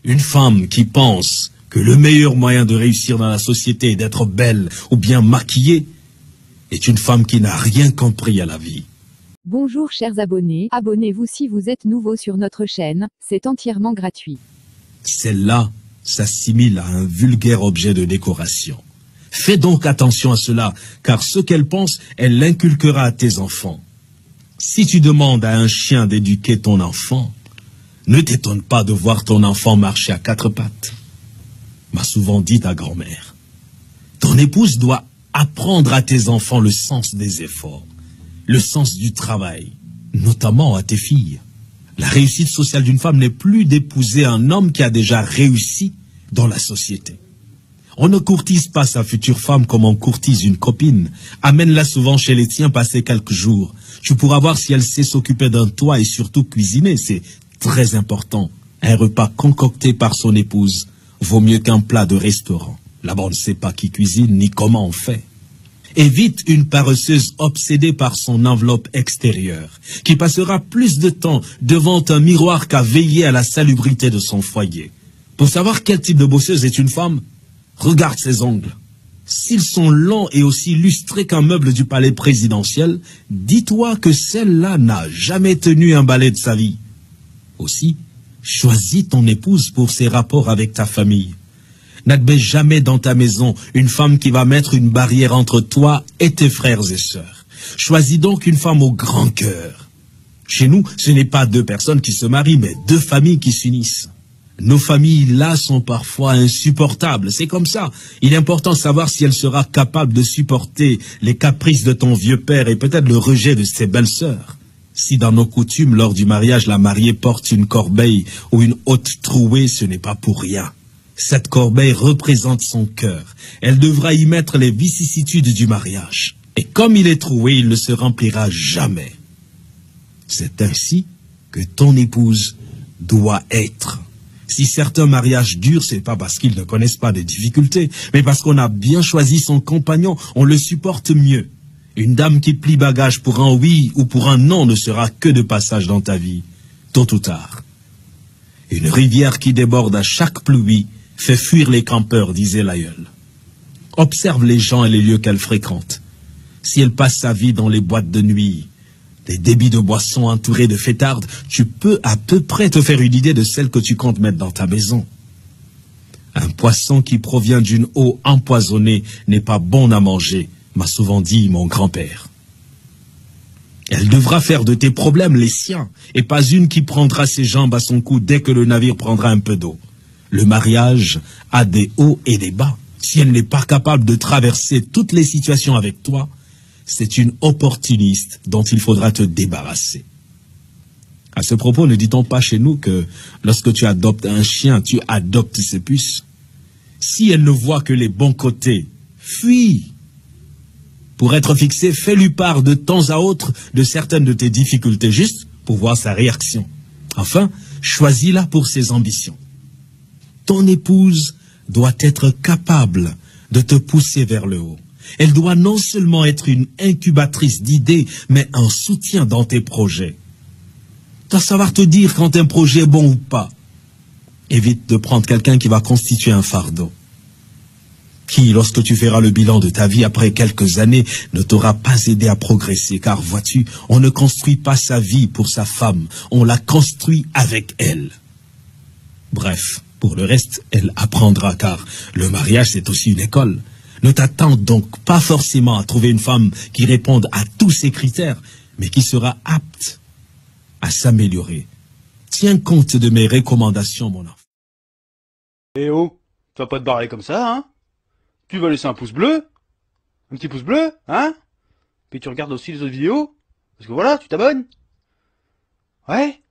Une femme qui pense que le meilleur moyen de réussir dans la société est d'être belle ou bien maquillée est une femme qui n'a rien compris à la vie. Bonjour chers abonnés, abonnez-vous si vous êtes nouveau sur notre chaîne, c'est entièrement gratuit. Celle-là s'assimile à un vulgaire objet de décoration. Fais donc attention à cela, car ce qu'elle pense, elle l'inculquera à tes enfants. Si tu demandes à un chien d'éduquer ton enfant, ne t'étonne pas de voir ton enfant marcher à quatre pattes. M'a souvent dit ta grand-mère. Ton épouse doit apprendre à tes enfants le sens des efforts, le sens du travail, notamment à tes filles. La réussite sociale d'une femme n'est plus d'épouser un homme qui a déjà réussi dans la société. On ne courtise pas sa future femme comme on courtise une copine. Amène-la souvent chez les tiens passer quelques jours. Tu pourras voir si elle sait s'occuper d'un toit et surtout cuisiner. C'est très important. Un repas concocté par son épouse vaut mieux qu'un plat de restaurant. Là-bas, on ne sait pas qui cuisine ni comment on fait. Évite une paresseuse obsédée par son enveloppe extérieure, qui passera plus de temps devant un miroir qu'à veiller à la salubrité de son foyer. Pour savoir quel type de bosseuse est une femme, regarde ses ongles. S'ils sont longs et aussi lustrés qu'un meuble du palais présidentiel, dis-toi que celle-là n'a jamais tenu un balai de sa vie. Aussi, choisis ton épouse pour ses rapports avec ta famille. N'admets jamais dans ta maison une femme qui va mettre une barrière entre toi et tes frères et sœurs. Choisis donc une femme au grand cœur. Chez nous, ce n'est pas deux personnes qui se marient, mais deux familles qui s'unissent. Nos familles, là, sont parfois insupportables. C'est comme ça. Il est important de savoir si elle sera capable de supporter les caprices de ton vieux père et peut-être le rejet de ses belles-sœurs. Si dans nos coutumes, lors du mariage, la mariée porte une corbeille ou une haute trouée, ce n'est pas pour rien. Cette corbeille représente son cœur. Elle devra y mettre les vicissitudes du mariage. Et comme il est troué, il ne se remplira jamais. C'est ainsi que ton épouse doit être. Si certains mariages durent, c'est pas parce qu'ils ne connaissent pas des difficultés, mais parce qu'on a bien choisi son compagnon, on le supporte mieux. Une dame qui plie bagage pour un oui ou pour un non ne sera que de passage dans ta vie, tôt ou tard. Une rivière qui déborde à chaque pluie fait fuir les campeurs, disait l'aïeul. Observe les gens et les lieux qu'elle fréquente. Si elle passe sa vie dans les boîtes de nuit, des débits de boissons entourés de fêtardes, tu peux à peu près te faire une idée de celle que tu comptes mettre dans ta maison. Un poisson qui provient d'une eau empoisonnée n'est pas bon à manger, m'a souvent dit mon grand-père. Elle devra faire de tes problèmes les siens, et pas une qui prendra ses jambes à son cou dès que le navire prendra un peu d'eau. Le mariage a des hauts et des bas. Si elle n'est pas capable de traverser toutes les situations avec toi, c'est une opportuniste dont il faudra te débarrasser. À ce propos, ne dit-on pas chez nous que lorsque tu adoptes un chien, tu adoptes ses puces? Si elle ne voit que les bons côtés, fuis. Pour être fixé, fais-lui part de temps à autre de certaines de tes difficultés, juste pour voir sa réaction. Enfin, choisis-la pour ses ambitions. Ton épouse doit être capable de te pousser vers le haut. Elle doit non seulement être une incubatrice d'idées, mais un soutien dans tes projets. Tu dois savoir te dire quand un projet est bon ou pas. Évite de prendre quelqu'un qui va constituer un fardeau. Qui, lorsque tu feras le bilan de ta vie après quelques années, ne t'aura pas aidé à progresser. Car vois-tu, on ne construit pas sa vie pour sa femme, on la construit avec elle. Bref. Pour le reste, elle apprendra, car le mariage, c'est aussi une école. Ne t'attends donc pas forcément à trouver une femme qui réponde à tous ces critères, mais qui sera apte à s'améliorer. Tiens compte de mes recommandations, mon enfant. Eh oh, tu vas pas te barrer comme ça, hein? Tu vas laisser un pouce bleu? Un petit pouce bleu, hein? Puis tu regardes aussi les autres vidéos? Parce que voilà, tu t'abonnes? Ouais?